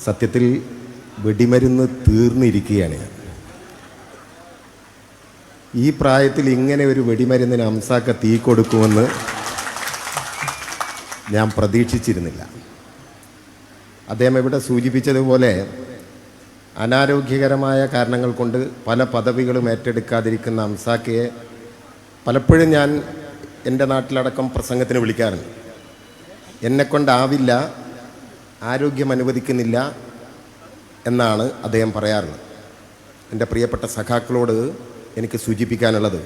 സത്യത്തിൽ വെടിമരുന്ന് തീർന്നിരിക്കുകയാണ്. ഈ പ്രായത്തിൽ ഇങ്ങനെ ഒരു വെടിമരുന്നിന് അംസാക്ക തീ കൊടുക്കുമെന്ന് ഞാൻ പ്രതീക്ഷിച്ചിരുന്നില്ല. അദ്ദേഹം ഇവിടെ സൂചിപ്പിച്ചതുപോലെ അനാരോഗ്യകരമായ കാരണങ്ങൾ കൊണ്ട് പല പദവികളും ഏറ്റെടുക്കാതിരിക്കുന്ന അംസാക്കയെ പലപ്പോഴും ഞാൻ എൻ്റെ നാട്ടിലടക്കം പ്രസംഗത്തിന് വിളിക്കാറുണ്ട്. എന്നെക്കൊണ്ടാവില്ല, ആരോഗ്യം അനുവദിക്കുന്നില്ല എന്നാണ് അദ്ദേഹം പറയാറുള്ളത്. എൻ്റെ പ്രിയപ്പെട്ട സഖാക്കളോട് എനിക്ക് സൂചിപ്പിക്കാനുള്ളത്,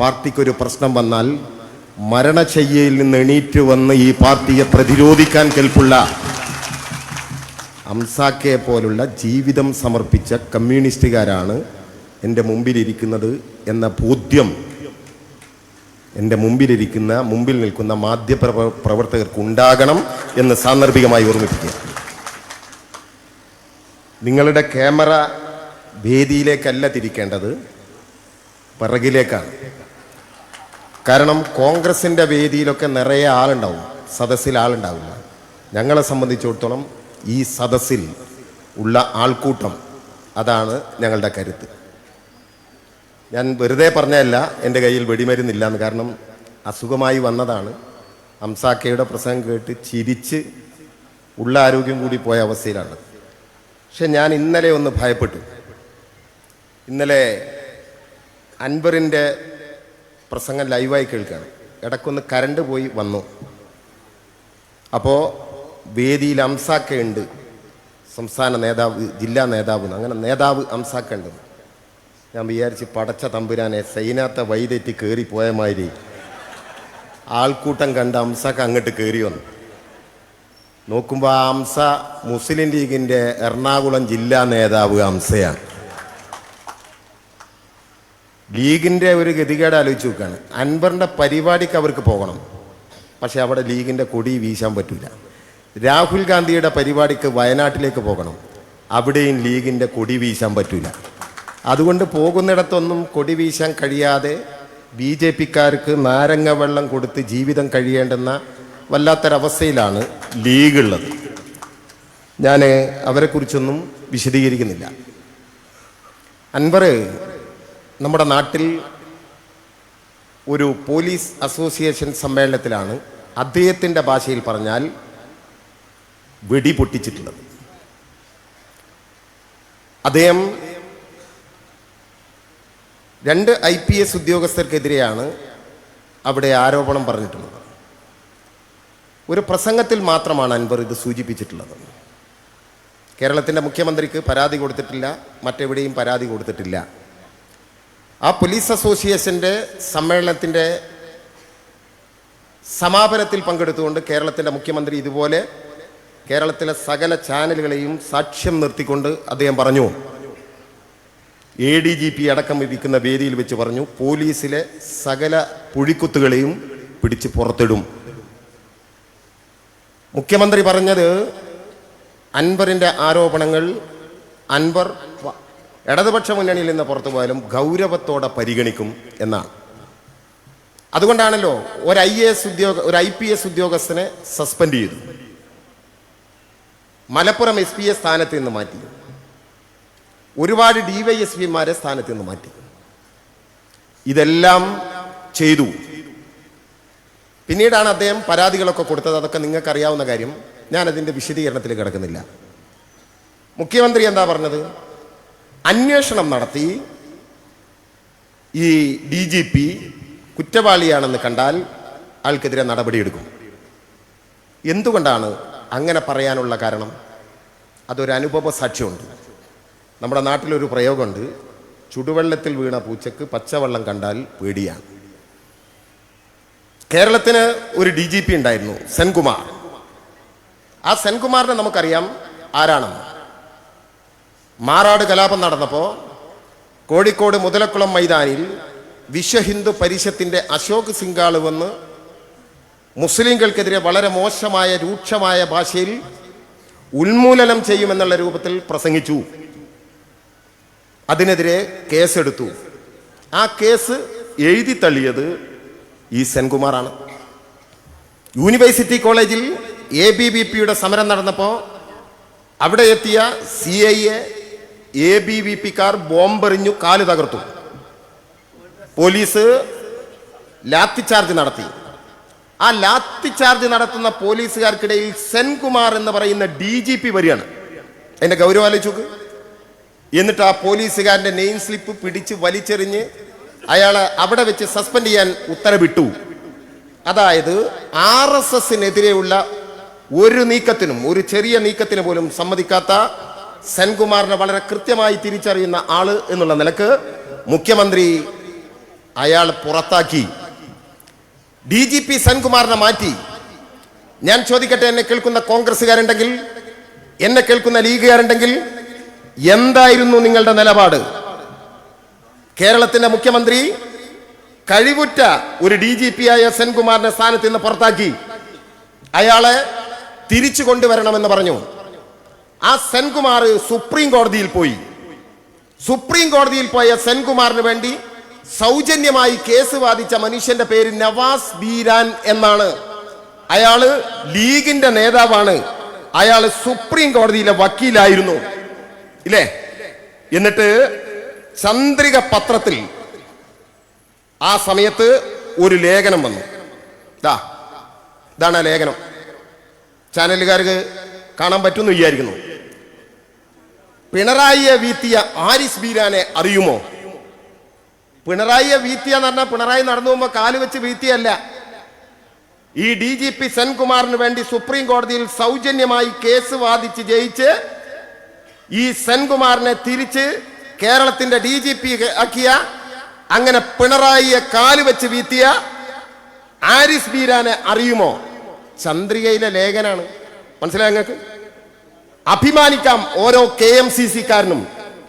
പാർട്ടിക്കൊരു പ്രശ്നം വന്നാൽ മരണശയ്യയിൽ നിന്ന് എണീറ്റ് വന്ന് ഈ പാർട്ടിയെ പ്രതിരോധിക്കാൻ കെൽപ്പുള്ള അംസാക്കയെ പോലുള്ള ജീവിതം സമർപ്പിച്ച കമ്മ്യൂണിസ്റ്റുകാരാണ് എൻ്റെ മുമ്പിലിരിക്കുന്നത് എന്ന ബോധ്യം എൻ്റെ മുമ്പിൽ നിൽക്കുന്ന മാധ്യമപ്രവർത്തകർക്ക് ഉണ്ടാകണം എന്ന് സാന്ദർഭികമായി ഓർമ്മിപ്പിക്കുക. നിങ്ങളുടെ ക്യാമറ വേദിയിലേക്കല്ല തിരിക്കേണ്ടത്, പിറകിലേക്കാണ്. കാരണം കോൺഗ്രസിൻ്റെ വേദിയിലൊക്കെ നിറയെ ആളുണ്ടാവും, സദസ്സിൽ ആളുണ്ടാവില്ല. ഞങ്ങളെ സംബന്ധിച്ചിടത്തോളം ഈ സദസ്സിൽ ഉള്ള ആൾക്കൂട്ടം, അതാണ് ഞങ്ങളുടെ കരുത്ത്. ഞാൻ വെറുതെ പറഞ്ഞതല്ല എൻ്റെ കയ്യിൽ വെടിമരുന്നില്ല എന്ന്. കാരണം അസുഖമായി വന്നതാണ്. അംസാക്കയുടെ പ്രസംഗം കേട്ട് ചിരിച്ച് ഉള്ള ആരോഗ്യം കൂടി പോയ അവസ്ഥയിലാണ്. പക്ഷെ ഞാൻ ഇന്നലെ ഒന്ന് ഭയപ്പെട്ടു. ഇന്നലെ അൻവറിൻ്റെ പ്രസംഗം ലൈവായി കേൾക്കുകയാണ്. ഇടയ്ക്കൊന്ന് കരണ്ട് പോയി വന്നു. അപ്പോൾ വേദിയിൽ അംസാക്കയുണ്ട്, സംസ്ഥാന നേതാവ്, ജില്ലാ നേതാവ്, അങ്ങനെ നേതാവ് അംസാക്ക ഉണ്ട്. ഞാൻ വിചാരിച്ച് പടച്ച തമ്പുരാനെ സൈനാത്ത വൈതെറ്റി കയറി പോയ മാതിരി ആൾക്കൂട്ടം കണ്ട് അംസാക്ക അങ്ങോട്ട് കയറി വന്നു. നോക്കുമ്പോൾ ആ അംസ മുസ്ലിം ലീഗിൻ്റെ എറണാകുളം ജില്ലാ നേതാവ് അംസയാണ്. ലീഗിൻ്റെ ഒരു ഗതികേട് ആലോചിച്ച് നോക്കുകയാണ്. അൻവറിൻ്റെ പരിപാടിക്ക് അവർക്ക് പോകണം, പക്ഷെ അവിടെ ലീഗിൻ്റെ കൊടി വീശാൻ പറ്റില്ല. രാഹുൽ ഗാന്ധിയുടെ പരിപാടിക്ക് വയനാട്ടിലേക്ക് പോകണം, അവിടെയും ലീഗിൻ്റെ കൊടി വീശാൻ പറ്റില്ല. അതുകൊണ്ട് പോകുന്നിടത്തൊന്നും കൊടി വീശാൻ കഴിയാതെ BJP-ക്കാർക്ക് നാരങ്ങ വെള്ളം കൊടുത്ത് ജീവിതം കഴിയേണ്ടുന്ന വല്ലാത്തൊരവസ്ഥയിലാണ് ലീഗുള്ളത്. ഞാൻ അവരെക്കുറിച്ചൊന്നും വിശദീകരിക്കുന്നില്ല. അൻവർ നമ്മുടെ നാട്ടിൽ ഒരു പോലീസ് അസോസിയേഷൻ സമ്മേളനത്തിലാണ് അദ്ദേഹത്തിൻ്റെ ഭാഷയിൽ പറഞ്ഞാൽ വെടി പൊട്ടിച്ചിട്ടുള്ളത്. അദ്ദേഹം 2 IPS ഉദ്യോഗസ്ഥർക്കെതിരെയാണ് അവിടെ ആരോപണം പറഞ്ഞിട്ടുള്ളത്. ഒരു പ്രസംഗത്തിൽ മാത്രമാണ് അൻവർ ഇത് സൂചിപ്പിച്ചിട്ടുള്ളത്. കേരളത്തിൻ്റെ മുഖ്യമന്ത്രിക്ക് പരാതി കൊടുത്തിട്ടില്ല, മറ്റെവിടെയും പരാതി കൊടുത്തിട്ടില്ല. ആ പോലീസ് അസോസിയേഷൻ്റെ സമ്മേളനത്തിൻ്റെ സമാപനത്തിൽ പങ്കെടുത്തുകൊണ്ട് കേരളത്തിൻ്റെ മുഖ്യമന്ത്രി ഇതുപോലെ കേരളത്തിലെ സകല ചാനലുകളെയും സാക്ഷ്യം നിർത്തിക്കൊണ്ട് അദ്ദേഹം പറഞ്ഞു, ADGP അടക്കം ഇരിക്കുന്ന വേദിയിൽ വെച്ച് പറഞ്ഞു, പോലീസിലെ സകല പുഴിക്കുത്തുകളെയും പിടിച്ച് പുറത്തിടും. മുഖ്യമന്ത്രി പറഞ്ഞത് അൻവറിൻ്റെ ആരോപണങ്ങൾ അൻവർ ഇടതുപക്ഷ മുന്നണിയിൽ നിന്ന് പുറത്തു പോയാലും ഗൗരവത്തോടെ പരിഗണിക്കും എന്നാണ്. അതുകൊണ്ടാണല്ലോ ഒരു IPS ഉദ്യോഗസ്ഥനെ സസ്പെൻഡ് ചെയ്തു, മലപ്പുറം SP സ്ഥാനത്ത് നിന്ന് മാറ്റി, ഒരുപാട് DYSP-മാരെ സ്ഥാനത്ത് നിന്ന് മാറ്റി. ഇതെല്ലാം ചെയ്തു. പിന്നീടാണ് അദ്ദേഹം പരാതികളൊക്കെ കൊടുത്തത്. അതൊക്കെ നിങ്ങൾക്കറിയാവുന്ന കാര്യം, ഞാനതിൻ്റെ വിശദീകരണത്തിൽ കിടക്കുന്നില്ല. മുഖ്യമന്ത്രി എന്താ പറഞ്ഞത്? അന്വേഷണം നടത്തി ഈ DGP കുറ്റവാളിയാണെന്ന് കണ്ടാൽ ആൾക്കെതിരെ നടപടിയെടുക്കും. എന്തുകൊണ്ടാണ് അങ്ങനെ പറയാനുള്ള കാരണം? അതൊരു അനുഭവ സാക്ഷ്യമുണ്ട്. നമ്മുടെ നാട്ടിലൊരു പ്രയോഗമുണ്ട്, ചുടുവെള്ളത്തിൽ വീണ പൂച്ചക്ക് പച്ചവെള്ളം കണ്ടാൽ പേടിയാണ്. കേരളത്തിന് ഒരു DGP ഉണ്ടായിരുന്നു, സെൻകുമാർ. ആ സെൻകുമാറിനെ നമുക്കറിയാം ആരാണെന്ന്. മാറാട് കലാപം നടന്നപ്പോൾ കോഴിക്കോട് മുതലക്കുളം മൈതാനിൽ വിശ്വ ഹിന്ദു പരിഷത്തിൻ്റെ അശോക് സിംഗാൾ വന്ന് മുസ്ലിങ്ങൾക്കെതിരെ വളരെ മോശമായ രൂക്ഷമായ ഭാഷയിൽ ഉന്മൂലനം ചെയ്യുമെന്നുള്ള രൂപത്തിൽ പ്രസംഗിച്ചു. അതിനെതിരെ കേസെടുത്തു. ആ കേസ് എഴുതി തള്ളിയത് ഈ സെൻകുമാറാണ്. യൂണിവേഴ്സിറ്റി കോളേജിൽ ABVP സമരം നടന്നപ്പോൾ അവിടെ എത്തിയ CIA ABVP-ക്കാർ ബോംബെറിഞ്ഞു കാല് തകർത്തു. പോലീസ് ലാത്തിച്ചാർജ് നടത്തി. ആ ലാത്തിച്ചാർജ് നടത്തുന്ന പോലീസുകാർക്കിടയിൽ സെൻകുമാർ എന്ന് പറയുന്ന DGP വരികയാണ്. അതിന്റെ ഗൗരവം ആലോചിച്ചു. എന്നിട്ട് ആ പോലീസുകാരന്റെ നെയിം സ്ലിപ്പ് പിടിച്ച് വലിച്ചെറിഞ്ഞ് അയാളെ അവിടെ വെച്ച് സസ്പെൻഡ് ചെയ്യാൻ ഉത്തരവിട്ടു. അതായത് RSSനെതിരെയുള്ള ഒരു നീക്കത്തിനും, ഒരു ചെറിയ നീക്കത്തിന് പോലും സമ്മതിക്കാത്ത സെൻകുമാറിനെ വളരെ കൃത്യമായി തിരിച്ചറിയുന്ന ആള് എന്നുള്ള നിലക്ക് മുഖ്യമന്ത്രി അയാൾ പുറത്താക്കി. DGP സെൻകുമാറിനെ മാറ്റി. ഞാൻ ചോദിക്കട്ടെ, എന്നെ കേൾക്കുന്ന കോൺഗ്രസ്സുകാരുണ്ടെങ്കിൽ, എന്നെ കേൾക്കുന്ന ലീഗുകാരുണ്ടെങ്കിൽ, എന്തായിരുന്നു നിങ്ങളുടെ നിലപാട്? കേരളത്തിന്റെ മുഖ്യമന്ത്രി കഴിവുറ്റ ഒരു DGP ആയ സെൻകുമാറിനെ സ്ഥാനത്ത് നിന്ന് പുറത്താക്കി. അയാളെ തിരിച്ചു കൊണ്ടുവരണമെന്ന് പറഞ്ഞു. ആ സെൻകുമാർ സുപ്രീം കോടതിയിൽ പോയി. സുപ്രീം കോടതിയിൽ പോയ സെൻകുമാറിന് വേണ്ടി സൗജന്യമായി കേസ് വാദിച്ച മനുഷ്യന്റെ പേര് നവാസ് ബീരാൻ എന്നാണ്. അയാള് ലീഗിന്റെ നേതാവാണ്. അയാള് സുപ്രീം കോടതിയിലെ വക്കീലായിരുന്നു, ഇല്ലേ? എന്നിട്ട് ചന്ദ്രിക പത്രത്തിൽ ആ സമയത്ത് ഒരു ലേഖനം വന്നു. ഇതാണ് ആ ലേഖനം. ചാനലുകാർക്ക് കാണാൻ പറ്റുമെന്ന് വിചാരിക്കുന്നു. പിണറായിയെ വീഴ്ത്തിയ ആരിസ് ബീരാനെ അറിയുമോ? പിണറായിയെ വീഴ്ത്തിയ എന്ന് പറഞ്ഞാൽ പിണറായി നടന്നു പോകുമ്പോൾ കാല് വെച്ച് വീഴ്ത്തിയല്ല. ഈ DGP സെൻകുമാറിന് വേണ്ടി സുപ്രീം കോടതിയിൽ സൗജന്യമായി കേസ് വാദിച്ച് ജയിച്ച് ഈ സെൻകുമാറിനെ തിരിച്ച് കേരളത്തിന്റെ DGP ആക്കിയ, അങ്ങനെ പിണറായിയെ കാല് വെച്ച് വീഴ്ത്തിയ ആരിസ് ബീരാനെ അറിയുമോ? ചന്ദ്രികയിലെ ലേഖനാണ്. മനസ്സിലായി നിങ്ങൾക്ക്? അഭിമാനിക്കാം ഓരോ KMCC-കാരനും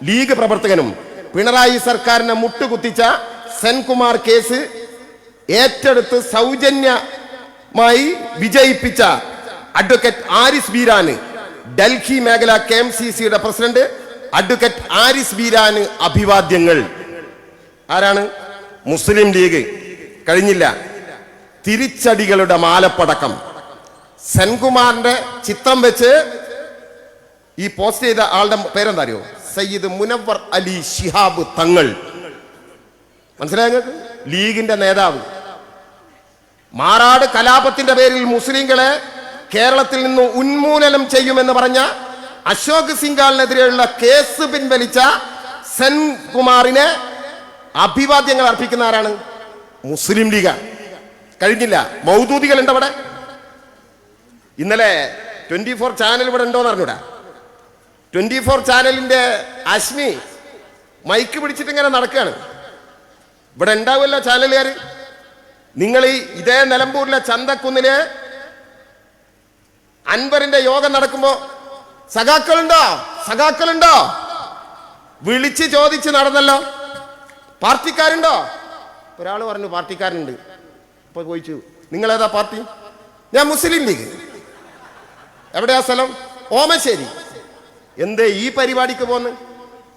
ലീഗ് പ്രവർത്തകനും. പിണറായി സർക്കാരിനെ മുട്ടുകുത്തിച്ച സെൻകുമാർ കേസ് ഏറ്റെടുത്ത് സൗജന്യമായി വിജയിപ്പിച്ച അഡ്വക്കേറ്റ് ആരിസ് ബീരാന്, ഡൽഹി മേഖല KMCC-യുടെ പ്രസിഡന്റ് അഡ്വക്കേറ്റ് ആരിസ് ബീരാന് അഭിവാദ്യങ്ങൾ. ആരാണ്? മുസ്ലിം ലീഗ്. കഴിഞ്ഞില്ല, തിരിച്ചടികളുടെ മാലപ്പടക്കം. സെൻകുമാറിന്റെ ചിത്രം വെച്ച് ഈ പോസ്റ്റ് ചെയ്ത ആളുടെ പേരെന്താ അറിയോ? സയ്യിദ് മുനവ്വർ അലി ശിഹാബ് തങ്ങൾ. മനസ്സിലായ? ലീഗിന്റെ നേതാവ്. മാറാട് കലാപത്തിന്റെ പേരിൽ മുസ്ലിങ്ങളെ കേരളത്തിൽ നിന്ന് ഉന്മൂലനം ചെയ്യുമെന്ന് പറഞ്ഞ അശോക് സിംഗാളിനെതിരെയുള്ള കേസ് പിൻവലിച്ച സെൻകുമാറിനെ അഭിവാദ്യങ്ങൾ അർപ്പിക്കുന്ന ആരാണ്? മുസ്ലിം ലീഗാണ്. കഴിഞ്ഞില്ല, മൗദൂദികൾ ഉണ്ട് അവിടെ. ഇന്നലെ 24 ചാനൽ ഇവിടെ ഉണ്ടോന്ന് അറിഞ്ഞൂടാ. 24 ചാനലിന്റെ അശ്മി മൈക്ക് പിടിച്ചിട്ട് ഇങ്ങനെ നടക്കുകയാണ്. ഇവിടെ ഉണ്ടാവുമല്ലോ ചാനലുകാർ. നിങ്ങൾ ഇതേ നിലമ്പൂരിലെ ചന്തക്കുന്നില് അൻവറിന്റെ യോഗം നടക്കുമ്പോ സഖാക്കളുണ്ടോ, സഖാക്കളുണ്ടോ വിളിച്ച് ചോദിച്ച് നടന്നല്ലോ. പാർട്ടിക്കാരുണ്ടോ? ഒരാൾ പറഞ്ഞു പാർട്ടിക്കാരുണ്ട്. അപ്പൊ ചോദിച്ചു, നിങ്ങളേതാ പാർട്ടി? ഞാൻ മുസ്ലിം ലീഗ്. എവിടെയാ സ്ഥലം? ഓമശ്ശേരി. എന്തേ ഈ പരിപാടിക്ക് പോന്ന്?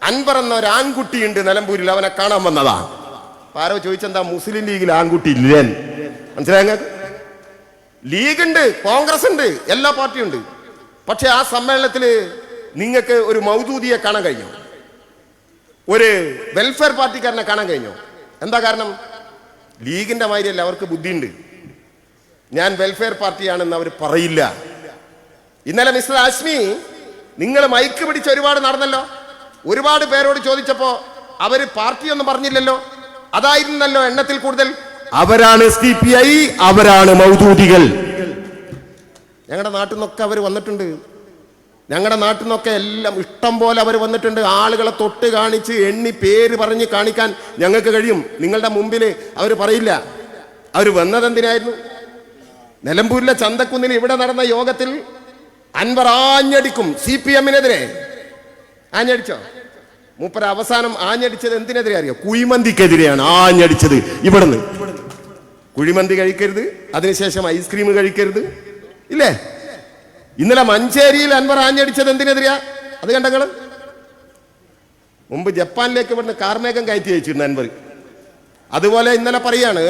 അൻവർ എന്ന ഒരു ആൺകുട്ടിയുണ്ട് നിലമ്പൂരിൽ, അവനെ കാണാൻ വന്നതാ. ആരോ ചോദിച്ചെന്താ മുസ്ലിം ലീഗിൽ ആൺകുട്ടി ഇല്ലേ? മനസ്സിലായ? ലീഗ് ഉണ്ട്, കോൺഗ്രസ് ഉണ്ട്, എല്ലാ പാർട്ടിയും ഉണ്ട്. പക്ഷെ ആ സമ്മേളനത്തിൽ നിങ്ങൾക്ക് ഒരു മൗദൂദിയെ കാണാൻ കഴിഞ്ഞോ? ഒരു വെൽഫെയർ പാർട്ടിക്കാരനെ കാണാൻ കഴിഞ്ഞോ? എന്താ കാരണം? ലീഗിന്റെ മാതിരിയല്ല, അവർക്ക് ബുദ്ധിയുണ്ട്. ഞാൻ വെൽഫെയർ പാർട്ടിയാണെന്ന് അവർ പറയില്ല. ഇന്നലെ മിസ്റ്റർ ആശ്മി, നിങ്ങൾ മൈക്ക് പിടിച്ച് ഒരുപാട് നടന്നല്ലോ. ഒരുപാട് പേരോട് ചോദിച്ചപ്പോ അവര് പാർട്ടിയൊന്നും പറഞ്ഞില്ലല്ലോ. അതായിരുന്നല്ലോ എണ്ണത്തിൽ കൂടുതൽ. അവരാണ് CPI, അവരാണ് മൗദൂദികൾ. ഞങ്ങളുടെ നാട്ടിൽ നിന്നൊക്കെ അവർ വന്നിട്ടുണ്ട്. ഞങ്ങളുടെ നാട്ടിൽ നിന്നൊക്കെ എല്ലാം ഇഷ്ടം പോലെ അവർ വന്നിട്ടുണ്ട്. ആളുകളെ തൊട്ട് കാണിച്ച് എണ്ണി പേര് പറഞ്ഞ് കാണിക്കാൻ ഞങ്ങൾക്ക് കഴിയും. നിങ്ങളുടെ മുമ്പിൽ അവർ പറയില്ല. അവർ വന്നതെന്തിനായിരുന്നു? നിലമ്പൂരിലെ ചന്തക്കുന്നിൽ ഇവിടെ നടന്ന യോഗത്തിൽ അൻവർ ആഞ്ഞടിക്കും CPM-നെതിരെ. ആഞ്ഞടിച്ചോ? മൂപ്പര അവസാനം ആഞ്ഞടിച്ചത് എന്തിനെതിരെ അറിയോ? കുഴിമന്തിക്കെതിരെയാണ് ആഞ്ഞടിച്ചത്. ഇവിടുന്ന് കുഴിമന്തി കഴിക്കരുത്, അതിനുശേഷം ഐസ്ക്രീം കഴിക്കരുത്, ഇല്ലേ? ഇന്നലെ മഞ്ചേരിയിൽ അൻവർ ആഞ്ഞടിച്ചത് എന്തിനെതിരെയാ? അത് കണ്ടങ്ങള്. മുമ്പ് ജപ്പാനിലേക്ക് ഇവിടുന്ന് കാർമേഘം കയറ്റി അയച്ചിരുന്നു അൻവർ. അതുപോലെ ഇന്നലെ പറയാണ്,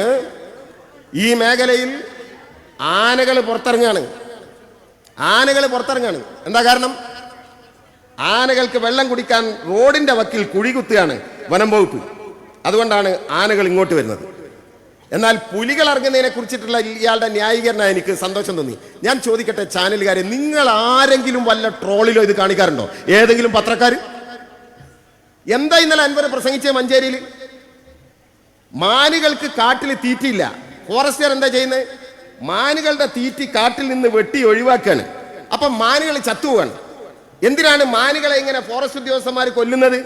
ഈ മേഖലയിൽ ആനകൾ പുറത്തിറങ്ങാണ്. ആനകൾ പുറത്തിറങ്ങാണ്. എന്താ കാരണം? ആനകൾക്ക് വെള്ളം കുടിക്കാൻ റോഡിന്റെ വക്കിൽ കുഴികുത്തുകയാണ് വനം വകുപ്പ്. അതുകൊണ്ടാണ് ആനകൾ ഇങ്ങോട്ട് വരുന്നത്. എന്നാൽ പുലികൾ ഇറങ്ങുന്നതിനെ കുറിച്ചിട്ടുള്ള ഇയാളുടെ ന്യായീകരണം എനിക്ക് സന്തോഷം തോന്നി. ഞാൻ ചോദിക്കട്ടെ ചാനലുകാരെ, നിങ്ങൾ ആരെങ്കിലും വല്ല ട്രോളിലോ ഇത് കാണിക്കാറുണ്ടോ? ഏതെങ്കിലും പത്രക്കാർ? എന്താ ഇന്നലെ അൻവർ പ്രസംഗിച്ച മഞ്ചേരിയിൽ? മാനുകൾക്ക് കാട്ടിൽ തീറ്റിയില്ല. ഫോറസ്റ്റുകാർ എന്താ ചെയ്യുന്നത്? മാനുകളുടെ തീറ്റി കാട്ടിൽ നിന്ന് വെട്ടി ഒഴിവാക്കാണ്. അപ്പൊ മാനുകൾ ചത്തുപോവാണ്. എന്തിനാണ് മാനുകളെ ഇങ്ങനെ ഫോറസ്റ്റ് ഉദ്യോഗസ്ഥന്മാർ കൊല്ലുന്നത്?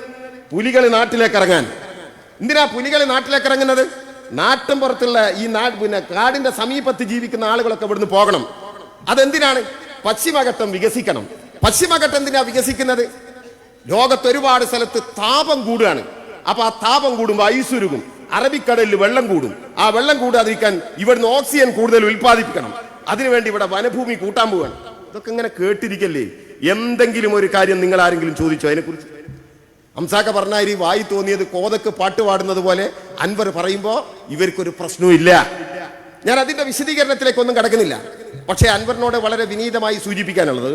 പുലികൾ നാട്ടിലേക്ക് ഇറങ്ങാൻ. എന്തിനാ പുലികൾ നാട്ടിലേക്ക് ഇറങ്ങുന്നത്? നാട്ടും പുറത്തുള്ള ഈ പിന്നെ കാടിന്റെ സമീപത്ത് ജീവിക്കുന്ന ആളുകളൊക്കെ ഇവിടുന്ന് പോകണം. അതെന്തിനാണ്? പശ്ചിമഘട്ടം വികസിക്കണം. പശ്ചിമഘട്ടം എന്തിനാ വികസിക്കുന്നത്? ലോകത്ത് ഒരുപാട് സ്ഥലത്ത് താപം കൂടുകയാണ്. അപ്പൊ ആ താപം കൂടുമ്പോൾ ഐസുരുകും, അറബിക്കടലിൽ വെള്ളം കൂടും. ആ വെള്ളം കൂടാതിരിക്കാൻ ഇവിടുന്ന് ഓക്സിജൻ കൂടുതൽ ഉൽപ്പാദിപ്പിക്കണം. അതിനുവേണ്ടി ഇവിടെ വനഭൂമി കൂട്ടാൻ പോവുകയാണ്. ഇതൊക്കെ ഇങ്ങനെ കേട്ടിരിക്കല്ലേ? എന്തെങ്കിലും ഒരു കാര്യം നിങ്ങൾ ആരെങ്കിലും ചോദിച്ചോ അതിനെക്കുറിച്ച്? ഹംസാക്ക പറഞ്ഞാൽ വായി തോന്നിയത് കോതക്ക് പാട്ട് പാടുന്നത് പോലെ അൻവർ പറയുമ്പോൾ ഇവർക്കൊരു പ്രശ്നവും ഇല്ല. ഞാൻ അതിന്റെ വിശദീകരണത്തിലേക്കൊന്നും കടക്കുന്നില്ല. പക്ഷേ അൻവറിനോട് വളരെ വിനീതമായി സൂചിപ്പിക്കാനുള്ളത്,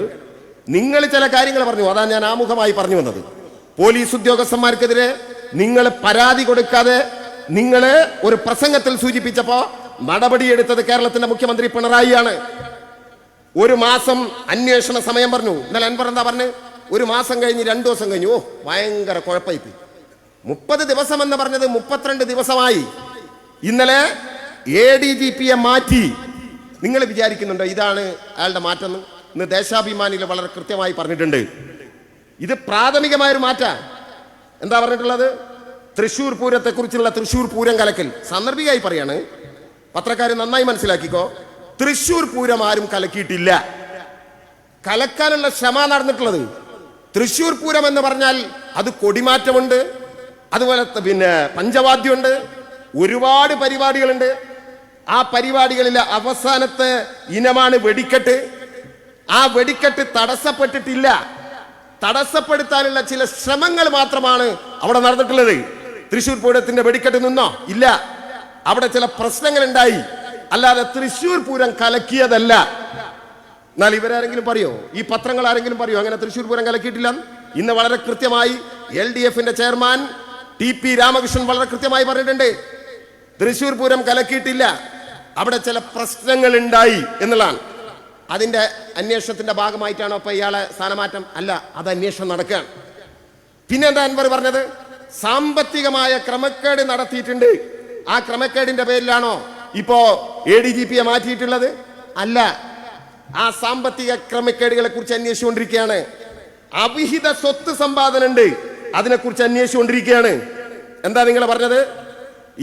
നിങ്ങൾ ചില കാര്യങ്ങൾ പറഞ്ഞു. അതാ ഞാൻ ആമുഖമായി പറഞ്ഞു വന്നത്. പോലീസ് ഉദ്യോഗസ്ഥന്മാർക്കെതിരെ നിങ്ങൾ പരാതി കൊടുക്കാതെ നിങ്ങൾ ഒരു പ്രസംഗത്തിൽ സൂചിപ്പിച്ചപ്പോ നടപടിയെടുത്തത് കേരളത്തിന്റെ മുഖ്യമന്ത്രി പിണറായിയാണ്. ഒരു മാസം അന്വേഷണ സമയം പറഞ്ഞു. ഇന്നലെ അൻവർ എന്താ പറഞ്ഞു? ഒരു മാസം കഴിഞ്ഞ് 2 ദിവസം കഴിഞ്ഞു. ഓ, ഭയങ്കര കുഴപ്പമായി. 30 ദിവസം എന്ന് പറഞ്ഞത് 32 ദിവസമായി. ഇന്നലെ ADGPയെ മാറ്റി. നിങ്ങൾ വിചാരിക്കുന്നുണ്ടോ ഇതാണ് അയാളുടെ മാറ്റം? ഇന്ന് ദേശാഭിമാനിയിൽ വളരെ കൃത്യമായി പറഞ്ഞിട്ടുണ്ട്. ഇത് പ്രാഥമികമായൊരു മാറ്റാ. എന്താ പറഞ്ഞിട്ടുള്ളത്? തൃശ്ശൂർ പൂരത്തെ കുറിച്ചുള്ള തൃശ്ശൂർ പൂരം കലക്കൽ സാന്ദർഭികമായി പറയാണ്. പത്രക്കാർ നന്നായി മനസ്സിലാക്കിക്കോ. തൃശ്ശൂർ പൂരം ആരും കലക്കിയിട്ടില്ല. കലക്കാനുള്ള ശ്രമ നടന്നിട്ടുള്ളത്. തൃശ്ശൂർ പൂരം എന്ന് പറഞ്ഞാൽ അത് കൊടിമാറ്റമുണ്ട്, അതുപോലെ പിന്നെ പഞ്ചവാദ്യമുണ്ട്, ഒരുപാട് പരിപാടികളുണ്ട്. ആ പരിപാടികളിലെ അവസാനത്തെ ഇനമാണ് വെടിക്കെട്ട്. ആ വെടിക്കെട്ട് തടസ്സപ്പെട്ടിട്ടില്ല. തടസ്സപ്പെടുത്താനുള്ള ചില ശ്രമങ്ങൾ മാത്രമാണ് അവിടെ നടന്നിട്ടുള്ളത്. തൃശ്ശൂർ പൂരത്തിന്റെ വെടിക്കെട്ട് നിന്നോ? ഇല്ല. അവിടെ ചില പ്രശ്നങ്ങൾ ഉണ്ടായി, അല്ലാതെ തൃശ്ശൂർ പൂരം കലക്കിയതല്ല. എന്നാൽ ഇവരാരെങ്കിലും പറയോ? ഈ പത്രങ്ങൾ ആരെങ്കിലും പറയോ അങ്ങനെ തൃശ്ശൂർ പൂരം കലക്കിയിട്ടില്ല? ഇന്ന് വളരെ കൃത്യമായി LDFന്റെ ചെയർമാൻ TP രാമകൃഷ്ണൻ വളരെ കൃത്യമായി പറഞ്ഞിട്ടുണ്ട്, തൃശ്ശൂർ പൂരം കലക്കിയിട്ടില്ല, അവിടെ ചില പ്രശ്നങ്ങൾ ഉണ്ടായി എന്നുള്ളതാണ്. അതിന്റെ അന്വേഷണത്തിന്റെ ഭാഗമായിട്ടാണോ ഇപ്പൊ ഇയാളെ സ്ഥാനമാറ്റം? അല്ല, അത് അന്വേഷണം നടക്കുകയാണ്. പിന്നെ എന്താ അൻവർ പറഞ്ഞത്? സാമ്പത്തികമായ ക്രമക്കേട് നടത്തിയിട്ടുണ്ട്. ആ ക്രമക്കേടിന്റെ പേരിലാണോ ഇപ്പോ ADGPയെ മാറ്റിയിട്ടുള്ളത്? അല്ല, ആ സാമ്പത്തിക ക്രമക്കേടുകളെ കുറിച്ച് അന്വേഷിച്ചുകൊണ്ടിരിക്കുകയാണ്. അവിഹിത സ്വത്ത് സമ്പാദന ഉണ്ട്, അതിനെക്കുറിച്ച് അന്വേഷിച്ചുകൊണ്ടിരിക്കുകയാണ്. എന്താ നിങ്ങൾ പറഞ്ഞത്?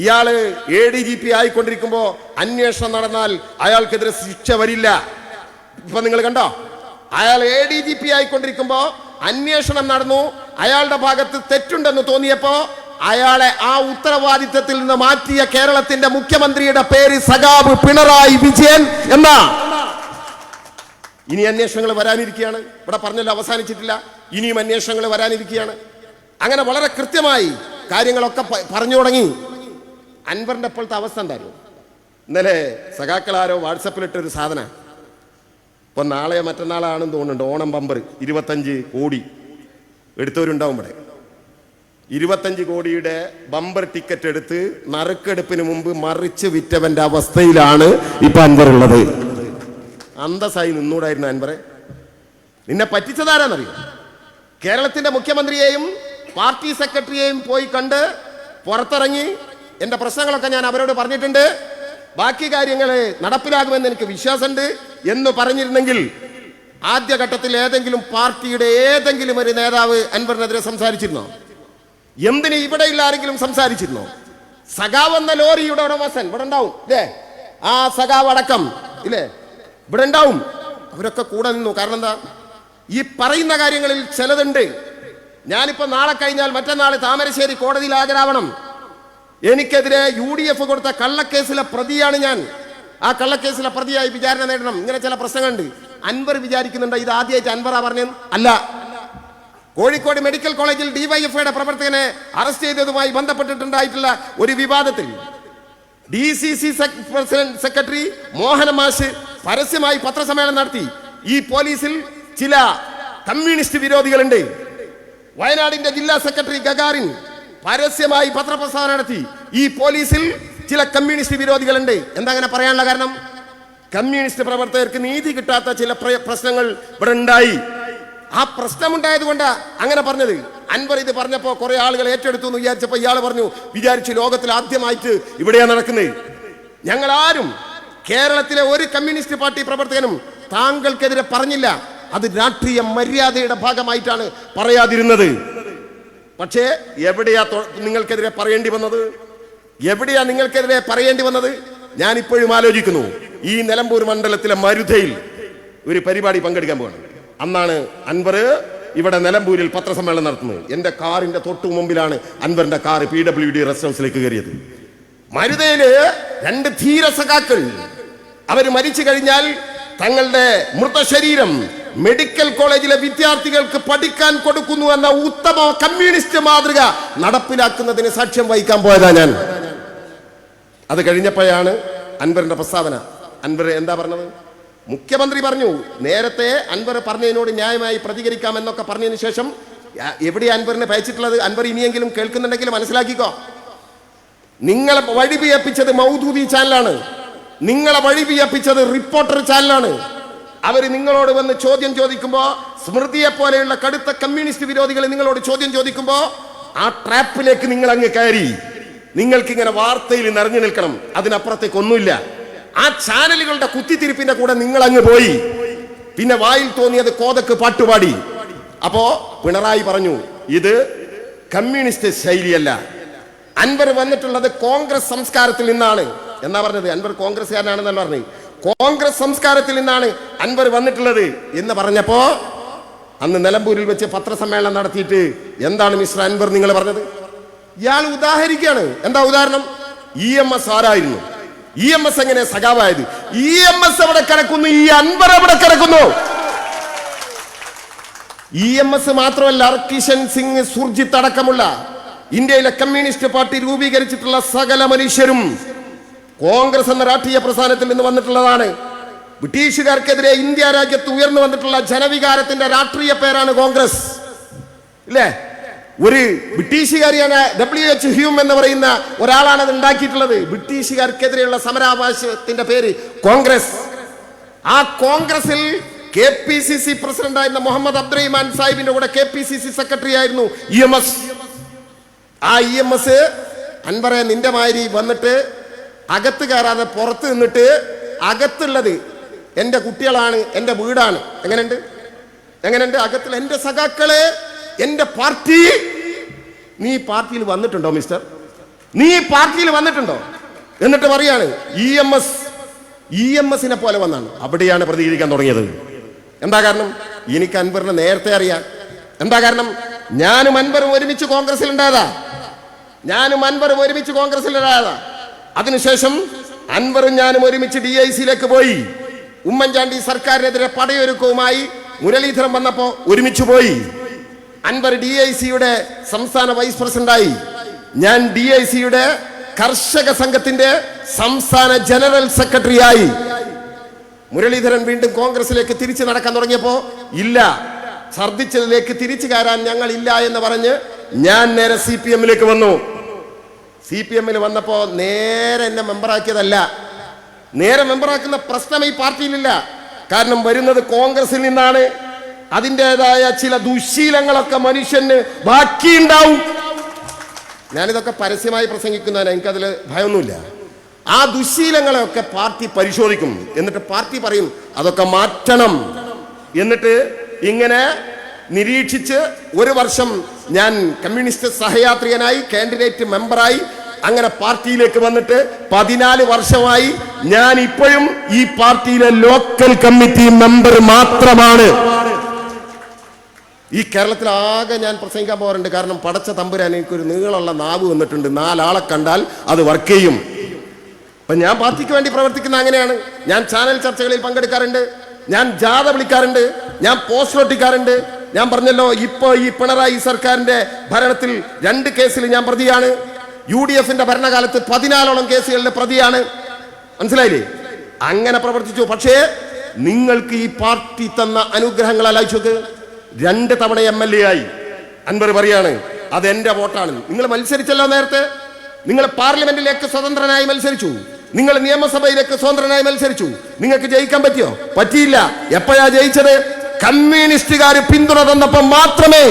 ഇയാള് ADGP ആയിക്കൊണ്ടിരിക്കുമ്പോ അന്വേഷണം നടന്നാൽ അയാൾക്കെതിരെ ശിക്ഷ വരില്ല. ഇപ്പൊ നിങ്ങൾ കണ്ടോ? അയാൾ ADGP ആയിക്കൊണ്ടിരിക്കുമ്പോ അന്വേഷണം നടന്നു, അയാളുടെ ഭാഗത്ത് തെറ്റുണ്ടെന്ന് തോന്നിയപ്പോ അയാളെ ആ ഉത്തരവാദിത്തത്തിൽ നിന്ന് മാറ്റിയ കേരളത്തിന്റെ മുഖ്യമന്ത്രിയുടെ പേര് സഖാവ് പിണറായി വിജയൻ എന്നാ. ഇനി അന്വേഷണങ്ങൾ വരാനിരിക്കുകയാണ്. ഇവിടെ പറഞ്ഞല്ലോ അവസാനിച്ചിട്ടില്ല, ഇനിയും അന്വേഷണങ്ങൾ വരാനിരിക്കുകയാണ്. അങ്ങനെ വളരെ കൃത്യമായി കാര്യങ്ങളൊക്കെ പറഞ്ഞു തുടങ്ങി. അൻവറിന്റെ ഇപ്പോഴത്തെ അവസ്ഥ എന്തായിരുന്നു? ഇന്നലെ സഖാക്കളാരോ വാട്സപ്പിലിട്ടൊരു സാധന, ഇപ്പൊ നാളെയോ മറ്റന്നാളാണെന്ന് തോന്നുന്നുണ്ട്, ഓണം ബമ്പർ 25 കോടി എടുത്തവരുണ്ടാവും ഇവിടെ. 25 കോടിയുടെ ബമ്പർ ടിക്കറ്റ് എടുത്ത് നറുക്കെടുപ്പിന് മുമ്പ് മറിച്ച് വിറ്റവന്റെ അവസ്ഥയിലാണ് ഇപ്പൊ അൻവർ ഉള്ളത്. അന്തസ്സായി നിന്നൂടായിരുന്നു അൻവറെ? നിന്നെ പറ്റിച്ചതാരാന്നറിയോ? കേരളത്തിന്റെ മുഖ്യമന്ത്രിയെയും പാർട്ടി സെക്രട്ടറിയെയും പോയി കണ്ട് പുറത്തിറങ്ങി എന്റെ പ്രശ്നങ്ങളൊക്കെ ഞാൻ അവരോട് പറഞ്ഞിട്ടുണ്ട്, ബാക്കി കാര്യങ്ങൾ നടപ്പിലാകുമെന്ന് എനിക്ക് വിശ്വാസമുണ്ട് എന്ന് പറഞ്ഞിരുന്നെങ്കിൽ ആദ്യഘട്ടത്തിൽ ഏതെങ്കിലും പാർട്ടിയുടെ ഏതെങ്കിലും ഒരു നേതാവ് അൻവറിനെതിരെ സംസാരിച്ചിരുന്നോ? എന്തിന് ഇവിടെയുള്ള ആരെങ്കിലും സംസാരിച്ചിരുന്നോ? സഖാവ് എന്ന ലോറിയുടെ ഉടമസ്ഥൻ ഇവിടെ ഉണ്ടാവും ഇല്ലേ? ആ സഖാവ് അടക്കം ഇല്ലേ ഇവിടെ ഉണ്ടാവും. അവരൊക്കെ കൂടെ നിന്നു. കാരണം എന്താ? ഈ പറയുന്ന കാര്യങ്ങളിൽ ചിലതുണ്ട്. ഞാനിപ്പോ നാളെ കഴിഞ്ഞാൽ മറ്റന്നാൾ താമരശ്ശേരി കോടതിയിൽ ഹാജരാവണം. എനിക്കെതിരെ UDF കൊടുത്ത കള്ളക്കേസിലെ പ്രതിയാണ് ഞാൻ. ആ കള്ളക്കേസിലെ പ്രതിയായി വിചാരണ നേടണം. ഇങ്ങനെ ചില പ്രശ്നങ്ങളുണ്ട്. അൻവർ വിചാരിക്കുന്നുണ്ട് ഇത് ആദ്യമായിട്ട് അൻവറാ പറഞ്ഞത്? അല്ല. കോഴിക്കോട് മെഡിക്കൽ കോളേജിൽ DYFIയുടെ പ്രവർത്തകനെ അറസ്റ്റ് ചെയ്തതുമായി ബന്ധപ്പെട്ടിട്ടുണ്ടായിട്ടുള്ള ഒരു വിവാദത്തിൽ DCC പ്രസിഡന്റ് സെക്രട്ടറി മോഹന മാഷ് പരസ്യമായി പത്രസമ്മേളനം നടത്തി. ഈ പോലീസിൽ ചില കമ്മ്യൂണിസ്റ്റ് വിരോധികളുണ്ട്. വയനാടിന്റെ ജില്ലാ സെക്രട്ടറി ഗഗാറിൻ പരസ്യമായി പത്രപ്രസ്താവന നടത്തി. ഈ പോലീസിൽ ചില കമ്മ്യൂണിസ്റ്റ് വിരോധികളുണ്ട്. എന്താ അങ്ങനെ പറയാനുള്ള കാരണം? കമ്മ്യൂണിസ്റ്റ് പ്രവർത്തകർക്ക് നീതി കിട്ടാത്ത ചില പ്രശ്നങ്ങൾ ഇവിടെ ഉണ്ടായി. ആ പ്രശ്നമുണ്ടായത് കൊണ്ടാ അങ്ങനെ പറഞ്ഞത്. അൻവർ ഇത് പറഞ്ഞപ്പോ കുറെ ആളുകൾ ഏറ്റെടുത്തു എന്ന് വിചാരിച്ചപ്പോ ഇയാൾ വിചാരിച്ചു ലോകത്തിൽ ആദ്യമായിട്ട് ഇവിടെയാണ് നടക്കുന്നത്. ഞങ്ങൾ ആരും കേരളത്തിലെ ഒരു കമ്മ്യൂണിസ്റ്റ് പാർട്ടി പ്രവർത്തകനും താങ്കൾക്കെതിരെ പറഞ്ഞില്ല. അത് രാഷ്ട്രീയ മര്യാദയുടെ ഭാഗമായിട്ടാണ് പറയാതിരുന്നത്. പക്ഷേ എവിടെയാ നിങ്ങൾക്കെതിരെ പറയേണ്ടി വന്നത്? എവിടെയാ നിങ്ങൾക്കെതിരെ പറയേണ്ടി വന്നത്? ഞാൻ ഇപ്പോഴും ആലോചിക്കുന്നു. ഈ നിലമ്പൂർ മണ്ഡലത്തിലെ മരുതയിൽ ഒരു പരിപാടി പങ്കെടുക്കാൻ പോകണം. അന്നാണ് അൻവർ ഇവിടെ നിലമ്പൂരിൽ പത്രസമ്മേളനം നടത്തുന്നത്. എൻ്റെ കാറിന്റെ തൊട്ടു മുമ്പിലാണ് അൻവറിന്റെ കാർ PWD റെസ്റ്റ് ഹൗസിലേക്ക് കയറിയത്. മരുതയില് 2 ധീര സഖാക്കൾ അവർ മരിച്ചു കഴിഞ്ഞാൽ തങ്ങളുടെ മൃതശരീരം മെഡിക്കൽ കോളേജിലെ വിദ്യാർത്ഥികൾക്ക് പഠിക്കാൻ കൊടുക്കുന്നു എന്ന ഉത്തമ കമ്മ്യൂണിസ്റ്റ് മാതൃക നടപ്പിലാക്കുന്നതിന് സാക്ഷ്യം വഹിക്കാൻ പോയതാ ഞാൻ. അത് കഴിഞ്ഞപ്പോഴാണ് അൻവറിന്റെ പ്രസ്താവന. അൻവർ എന്താ പറഞ്ഞത്? മുഖ്യമന്ത്രി പറഞ്ഞു, നേരത്തെ അൻവർ പറഞ്ഞതിനോട് ന്യായമായി പ്രതികരിക്കാമെന്നൊക്കെ പറഞ്ഞതിന് ശേഷം എവിടെ അൻവറിനെ ഭയച്ചിട്ടുള്ളത്? അൻവർ ഇനിയെങ്കിലും കേൾക്കുന്നുണ്ടെങ്കിൽ മനസ്സിലാക്കിക്കോ. നിങ്ങളെ വഴിപിയപ്പിച്ചത് മൗദൂദി ചാനലാണ്. നിങ്ങളെ വഴിപിയപ്പിച്ചത് റിപ്പോർട്ടർ ചാനലാണ്. അവർ നിങ്ങളോട് വന്ന് ചോദ്യം ചോദിക്കുമ്പോ, സ്മൃതിയെ പോലെയുള്ള കടുത്ത കമ്മ്യൂണിസ്റ്റ് വിരോധികൾ നിങ്ങളോട് ചോദ്യം ചോദിക്കുമ്പോ ആ ട്രാപ്പിലേക്ക് നിങ്ങൾ അങ്ങ് കയറി. നിങ്ങൾക്ക് ഇങ്ങനെ വാർത്തയിൽ നിറഞ്ഞു നിൽക്കണം, അതിനപ്പുറത്തേക്ക് ഒന്നുമില്ല. ആ ചാനലുകളുടെ കുത്തിത്തിരിപ്പിന്റെ കൂടെ നിങ്ങൾ അങ്ങ് പോയി. പിന്നെ വായിൽ തോന്നിയത് കോതക്ക് പാട്ടുപാടി. അപ്പോ പിണറായി പറഞ്ഞു, ഇത് കമ്മ്യൂണിസ്റ്റ് ശൈലിയല്ല. അൻവർ വന്നിട്ടുള്ളത് കോൺഗ്രസ് സംസ്കാരത്തിൽ നിന്നാണ് എന്നാ പറഞ്ഞത്. അൻവർ കോൺഗ്രസ്സുകാരനാണെന്നല്ല പറഞ്ഞു. കോൺഗ്രസ് സംസ്കാരത്തിൽ നിന്നാണ് അൻവർ വന്നിട്ടുള്ളത് എന്ന് പറഞ്ഞപ്പോ അന്ന് നിലമ്പൂരിൽ വെച്ച് പത്രസമ്മേളനം നടത്തിയിട്ട് എന്താണ് മിസ്റ്റർ അൻവർ നിങ്ങൾ പറഞ്ഞത്? ഇയാൾ ഉദാഹരിക്കുകയാണ്. എന്താ ഉദാഹരണം? EMS ആരായിരുന്നു? EMS എങ്ങനെ സഖാവായത്? EMS എവിടെ കിടക്കുന്നു? ഈ അൻവർ എവിടെ കിടക്കുന്നു? EMS മാത്രമല്ല, കിഷൻ സിംഗ്, സുർജിത്ത് അടക്കമുള്ള ഇന്ത്യയിലെ കമ്മ്യൂണിസ്റ്റ് പാർട്ടി രൂപീകരിച്ചിട്ടുള്ള സകല മനുഷ്യരും കോൺഗ്രസ് എന്ന രാഷ്ട്രീയ പ്രസ്ഥാനത്തിൽ നിന്ന് വന്നിട്ടുള്ളതാണ്. ബ്രിട്ടീഷുകാർക്കെതിരെ ഇന്ത്യ രാജ്യത്ത് ഉയർന്നു വന്നിട്ടുള്ള ജനവികാരത്തിന്റെ രാഷ്ട്രീയ പേരാണ് കോൺഗ്രസ്. ഇല്ലേ? ഒരു ബ്രിട്ടീഷുകാരിയാണ് WH ഹ്യൂം എന്ന് പറയുന്ന ഒരാളാണ് അത് ഉണ്ടാക്കിയിട്ടുള്ളത്. ബ്രിട്ടീഷുകാർക്കെതിരെയുള്ള സമരാവകാശത്തിന്റെ പേര് കോൺഗ്രസ്. ആ കോൺഗ്രസിൽ KPCC പ്രസിഡന്റ് ആയിരുന്ന മുഹമ്മദ് അബ്ദുറഹിമാൻ സാഹിബിന്റെ കൂടെ KPCC സെക്രട്ടറി ആയിരുന്നു EMS. ആ EMS അൻവറെ നിന്റെ മാതിരി വന്നിട്ട് അകത്ത് കയറാതെ പുറത്ത് നിന്നിട്ട് അകത്തുള്ളത് എൻ്റെ കുട്ടികളാണ്, എൻ്റെ വീടാണ്. എങ്ങനെയുണ്ട്? അകത്തുള്ള എൻ്റെ സഖാക്കളെ, എൻ്റെ പാർട്ടി. നീ പാർട്ടിയിൽ വന്നിട്ടുണ്ടോ മിസ്റ്റർ? നീ പാർട്ടിയിൽ വന്നിട്ടുണ്ടോ? എന്നിട്ട് പറയാണ് EMSനെ പോലെ വന്നാണ്. അവിടെയാണ് പ്രതികരിക്കാൻ തുടങ്ങിയത്. എന്താ കാരണം? എനിക്ക് അൻവറിനെ നേരത്തെ അറിയാം. എന്താ കാരണം? ഞാനും അൻവറും ഒരുമിച്ച് കോൺഗ്രസിൽ ഉണ്ടായതാ. അതിനുശേഷം അൻവറും ഞാനും ഒരുമിച്ച് DICയിലേക്ക് പോയി. ഉമ്മൻചാണ്ടി സർക്കാരിനെതിരെ പടയൊരുക്കവുമായി മുരളീധരൻ വന്നപ്പോ ഒരുമിച്ച് പോയി. അൻവർ DICയുടെ സംസ്ഥാന വൈസ് പ്രസിഡന്റായി. ഞാൻ DICയുടെ കർഷക സംഘത്തിന്റെ സംസ്ഥാന ജനറൽ സെക്രട്ടറിയായി. മുരളീധരൻ വീണ്ടും കോൺഗ്രസിലേക്ക് തിരിച്ചു നടക്കാൻ തുടങ്ങിയപ്പോ ഇല്ല, ഛർദിച്ചതിലേക്ക് തിരിച്ചു കയറാൻ ഞങ്ങൾ ഇല്ല എന്ന് പറഞ്ഞ് ഞാൻ നേരെ CPMലേക്ക് വന്നു. CPMൽ വന്നപ്പോ നേരെ എന്നെ മെമ്പറാക്കിയതല്ല. നേരെ മെമ്പറാക്കുന്ന പ്രശ്നം ഈ പാർട്ടിയിലില്ല. കാരണം വരുന്നത് കോൺഗ്രസിൽ നിന്നാണ്. അതിൻ്റെതായ ചില ദുശീലങ്ങളൊക്കെ മനുഷ്യന് ബാക്കിയുണ്ടാവും. ഞാനിതൊക്കെ പരസ്യമായി പ്രസംഗിക്കുന്നതിന് എനിക്കതിൽ ഭയമൊന്നുമില്ല. ആ ദുശീലങ്ങളെയൊക്കെ പാർട്ടി പരിശോധിക്കും. എന്നിട്ട് പാർട്ടി പറയും അതൊക്കെ മാറ്റണം. എന്നിട്ട് ഇങ്ങനെ നിരീക്ഷിച്ച് 1 വർഷം ഞാൻ കമ്മ്യൂണിസ്റ്റ് സഹയാത്രികനായി, കാൻഡിഡേറ്റ് മെമ്പറായി, അങ്ങനെ പാർട്ടിയിലേക്ക് വന്നിട്ട് 14 വർഷമായി. ഞാൻ ഇപ്പോഴും ഈ പാർട്ടിയിലെ ലോക്കൽ കമ്മിറ്റി മെമ്പർ മാത്രമാണ്. ഈ കേരളത്തിൽ ആകെ ഞാൻ പ്രസംഗിക്കാൻ പോകാറുണ്ട്. കാരണം പടച്ച തമ്പുരാൻ എനിക്കൊരു നീളമുള്ള നാവ് വന്നിട്ടുണ്ട്. 4 ആളെ കണ്ടാൽ അത് വർക്ക് ചെയ്യും. അപ്പൊ ഞാൻ പാർട്ടിക്ക് വേണ്ടി പ്രവർത്തിക്കുന്ന അങ്ങനെയാണ്. ഞാൻ ചാനൽ ചർച്ചകളിൽ പങ്കെടുക്കാറുണ്ട്, ഞാൻ ജാഥ വിളിക്കാറുണ്ട്, ഞാൻ പോസ്റ്റർ ഒട്ടിക്കാറുണ്ട്. ഞാൻ പറഞ്ഞല്ലോ, ഇപ്പോ ഈ പിണറായി സർക്കാരിന്റെ ഭരണത്തിൽ 2 കേസിൽ ഞാൻ പ്രതിയാണ്. UDFന്റെ ഭരണകാലത്ത് 14ഓളം കേസുകളിലെ പ്രതിയാണ്. മനസ്സിലായില്ലേ? അങ്ങനെ പ്രവർത്തിച്ചു. പക്ഷേ നിങ്ങൾക്ക് ഈ പാർട്ടി തന്ന അനുഗ്രഹങ്ങൾ ആലോചിച്ചു നോക്ക്. 2 തവണ MLA ആയി. അൻവർ പറയാണ് അത് എന്റെ വോട്ടാണ്. നിങ്ങൾ മത്സരിച്ചല്ലോ നേരത്തെ, നിങ്ങൾ പാർലമെന്റിലേക്ക് സ്വതന്ത്രനായി മത്സരിച്ചു, നിങ്ങൾ നിയമസഭയിലേക്ക് സ്വതന്ത്രനായി മത്സരിച്ചു. നിങ്ങൾക്ക് ജയിക്കാൻ പറ്റിയോ? പറ്റിയില്ല. എപ്പോഴാ ജയിച്ചത്? കമ്മ്യൂണിസ്റ്റുകാർ പിന്തുണ തന്നപ്പോൾ മാത്രമേ